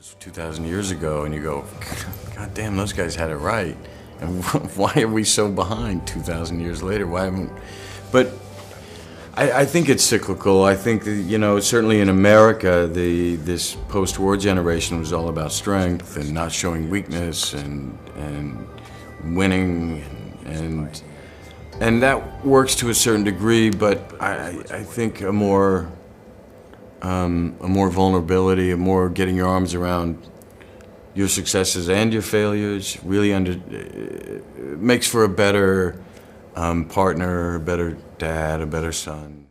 was 2,000 years ago, and you go, God damn, those guys had it right. And why are we so behind 2,000 years later? Why haven't? But I think it's cyclical. I think that, you know, certainly in America, this post-war generation was all about strength and not showing weakness and winning and that works to a certain degree. But I think a more vulnerability, a more getting your arms around your successes and your failures really makes for a better partner, a better dad, a better son.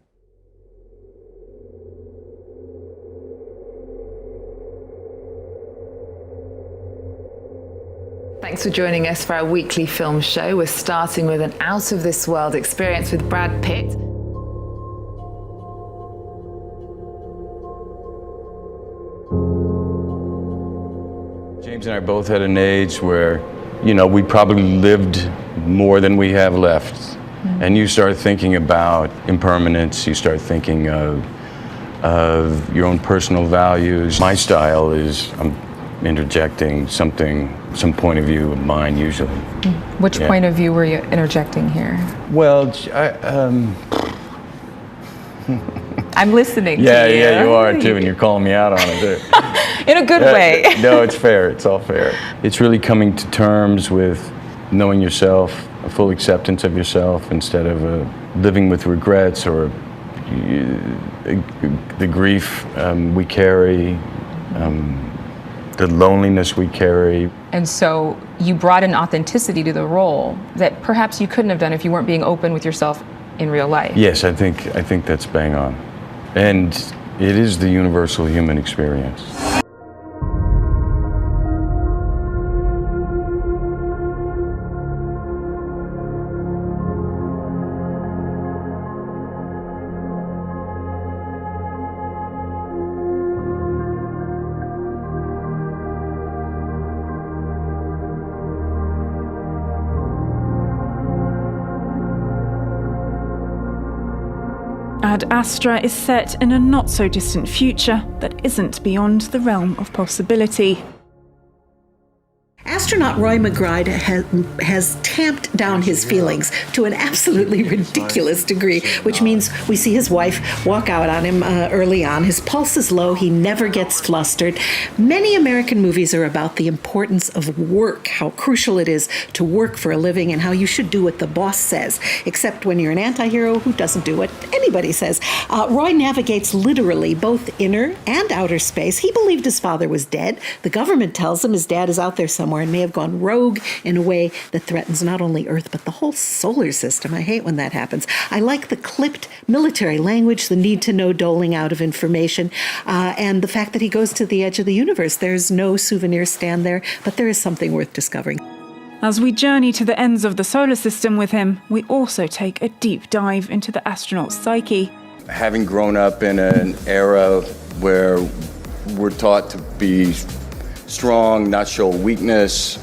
Thanks for joining us for our weekly film show. We're starting with an out-of-this-world experience with Brad Pitt. James and I both had an age where, you know, we probably lived more than we have left. Mm-hmm. And you start thinking about impermanence, you start thinking of your own personal values. My style is I'm interjecting some point of view of mine usually. Which point of view were you interjecting here? Well, I'm listening to you. Yeah, you are too, and you're calling me out on it too. In a good way. No, it's fair. It's all fair. It's really coming to terms with knowing yourself, a full acceptance of yourself, instead of living with regrets or the grief we carry, the loneliness we carry. And so you brought an authenticity to the role that perhaps you couldn't have done if you weren't being open with yourself in real life. Yes, I think that's bang on. And it is the universal human experience. Ad Astra is set in a not-so-distant future that isn't beyond the realm of possibility. Astronaut Roy McBride has tamped down his feelings to an absolutely ridiculous degree, which means we see his wife walk out on him early on. His pulse is low. He never gets flustered. Many American movies are about the importance of work, how crucial it is to work for a living, and how you should do what the boss says, except when you're an anti-hero who doesn't do what anybody says. Roy navigates literally both inner and outer space. He believed his father was dead. The government tells him his dad is out there somewhere and may have gone rogue in a way that threatens not only Earth, but the whole solar system. I hate when that happens. I like the clipped military language, the need to know doling out of information, and the fact that he goes to the edge of the universe. There's no souvenir stand there, but there is something worth discovering. As we journey to the ends of the solar system with him, we also take a deep dive into the astronaut's psyche. Having grown up in an era where we're taught to be strong, not show weakness,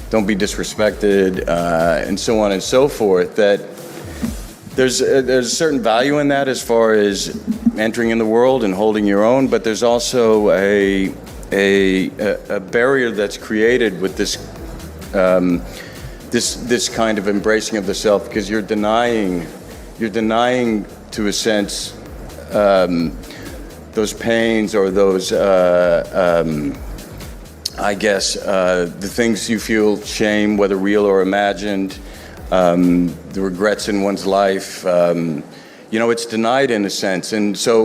don't be disrespected, and so on and so forth, that there's a certain value in that as far as entering in the world and holding your own, but there's also a barrier that's created with this kind of embracing of the self, because you're denying to a sense those pains or those the things you feel shame, whether real or imagined, the regrets in one's life, it's denied in a sense. And so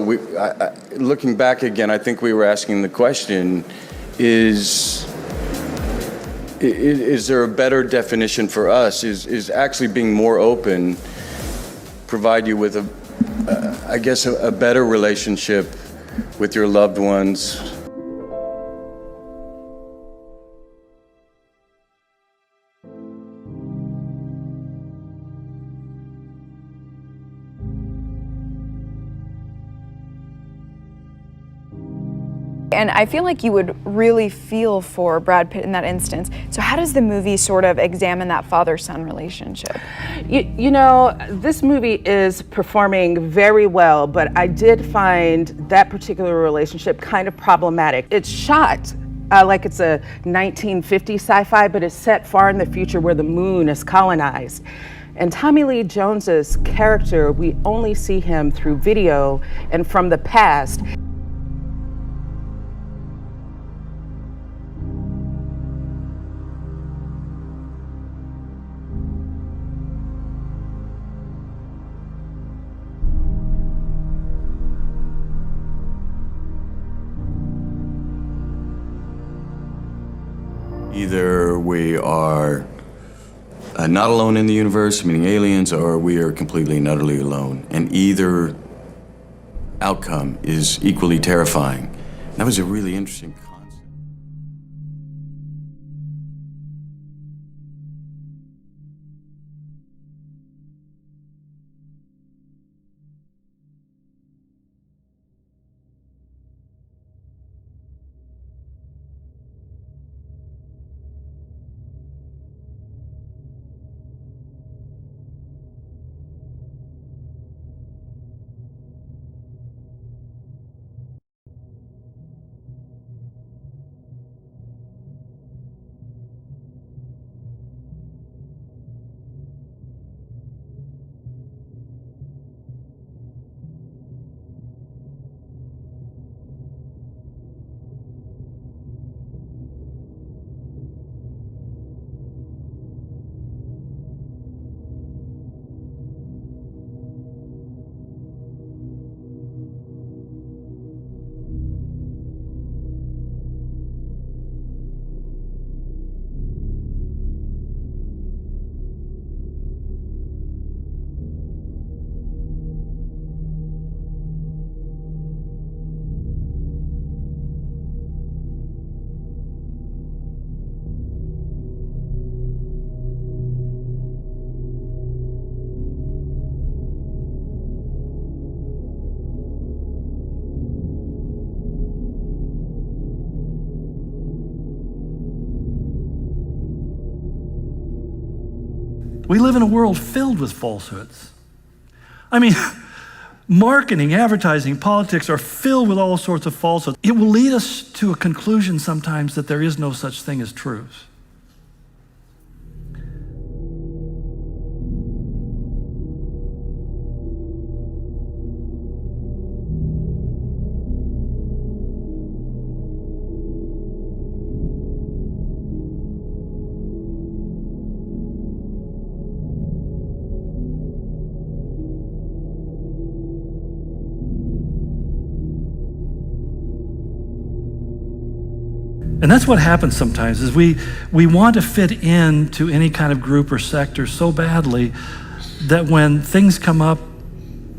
looking back again, I think we were asking the question, is there a better definition for us? Is actually being more open provide you with a better relationship with your loved ones? and I feel like you would really feel for Brad Pitt in that instance. So how does the movie sort of examine that father-son relationship? You know, this movie is performing very well, but I did find that particular relationship kind of problematic. It's shot like it's a 1950s sci-fi, but it's set far in the future where the moon is colonized. And Tommy Lee Jones's character, we only see him through video and from the past. Either we are not alone in the universe, meaning aliens, or we are completely and utterly alone. And either outcome is equally terrifying. That was a really interesting concept. We live in a world filled with falsehoods. I mean, marketing, advertising, politics are filled with all sorts of falsehoods. It will lead us to a conclusion sometimes that there is no such thing as truth. And that's what happens sometimes, is we want to fit into any kind of group or sector so badly that when things come up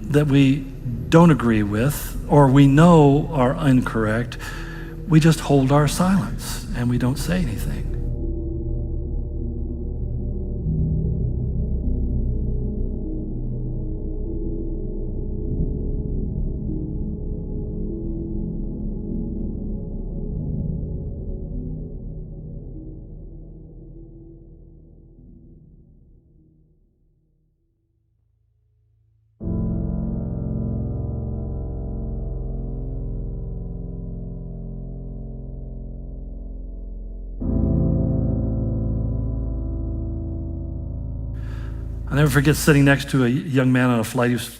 that we don't agree with or we know are incorrect, we just hold our silence and we don't say anything. I'll never forget sitting next to a young man on a flight. He was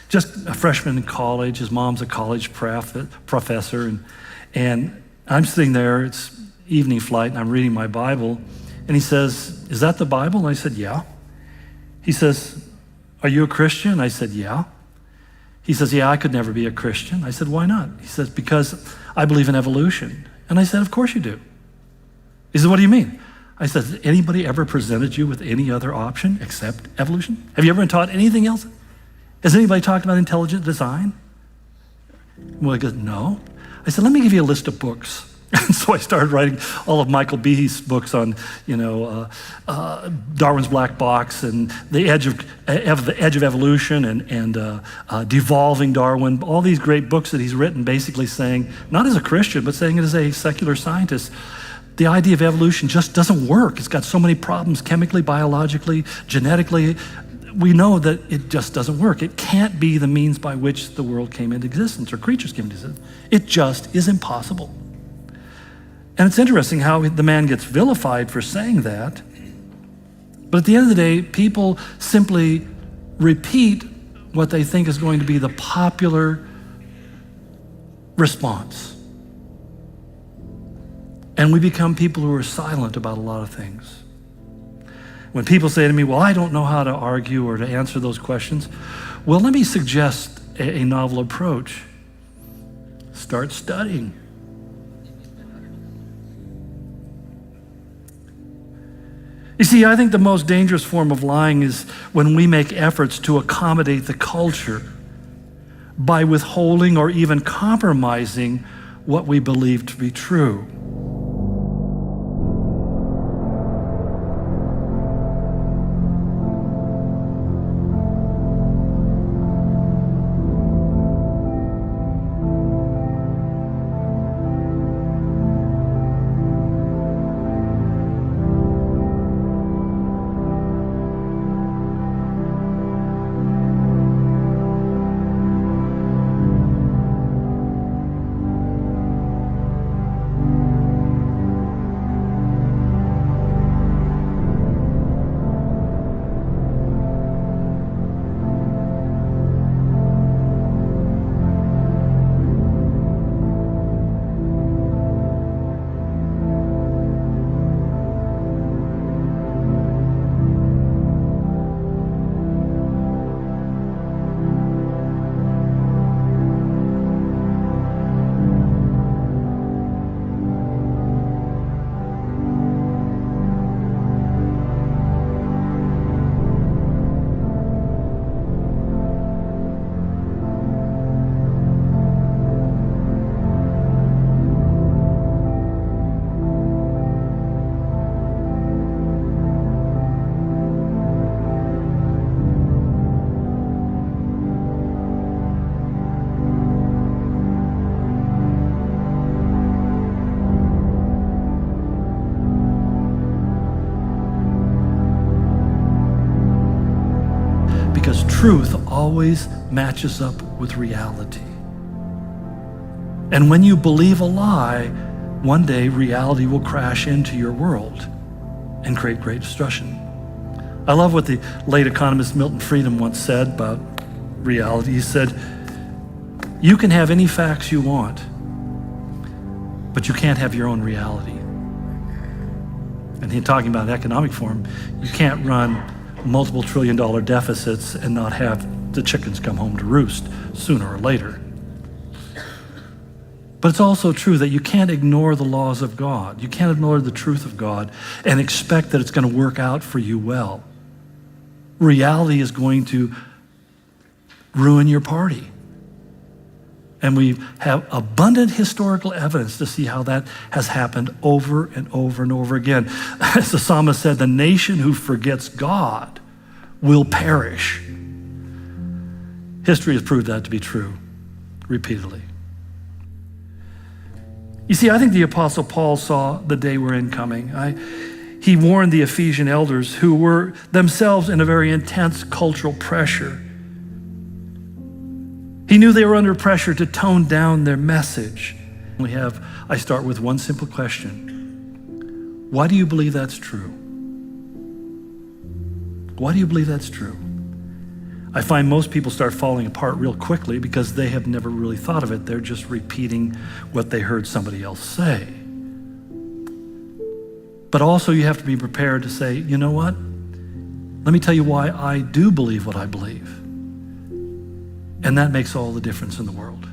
just a freshman in college. His mom's a college professor. And I'm sitting there, it's evening flight, and I'm reading my Bible. And he says, "Is that the Bible?" And I said, "Yeah." He says, "Are you a Christian?" I said, "Yeah." He says, "Yeah, I could never be a Christian." I said, "Why not?" He says, "Because I believe in evolution." And I said, "Of course you do." He said, "What do you mean?" I said, "Has anybody ever presented you with any other option except evolution? Have you ever been taught anything else? Has anybody talked about intelligent design?" Well, he goes, "No." I said, "Let me give you a list of books And so I started writing all of Michael Behe's books on, Darwin's Black Box and the Edge of Evolution and Devolving Darwin, all these great books that he's written, basically saying, not as a Christian, but saying it as a secular scientist, the idea of evolution just doesn't work. It's got so many problems chemically, biologically, genetically. We know that it just doesn't work. It can't be the means by which the world came into existence or creatures came into existence. It just is impossible. And it's interesting how the man gets vilified for saying that. But at the end of the day, people simply repeat what they think is going to be the popular response. And we become people who are silent about a lot of things. When people say to me, well, I don't know how to argue or to answer those questions, well, let me suggest a novel approach. Start studying. You see, I think the most dangerous form of lying is when we make efforts to accommodate the culture by withholding or even compromising what we believe to be true. Because truth always matches up with reality. And when you believe a lie, one day reality will crash into your world and create great destruction. I love what the late economist Milton Friedman once said about reality. He said, you can have any facts you want, but you can't have your own reality. And he's talking about economic form. You can't run multiple trillion-dollar deficits and not have the chickens come home to roost sooner or later. But it's also true that you can't ignore the laws of God. You can't ignore the truth of God and expect that it's going to work out for you well. Reality is going to ruin your party. And we have abundant historical evidence to see how that has happened over and over and over again. As the psalmist said, the nation who forgets God will perish. History has proved that to be true repeatedly. You see, I think the Apostle Paul saw the day we're in coming. He warned the Ephesian elders who were themselves in a very intense cultural pressure. He knew they were under pressure to tone down their message. I start with one simple question. Why do you believe that's true? Why do you believe that's true? I find most people start falling apart real quickly because they have never really thought of it. They're just repeating what they heard somebody else say. But also you have to be prepared to say, you know what? Let me tell you why I do believe what I believe. And that makes all the difference in the world.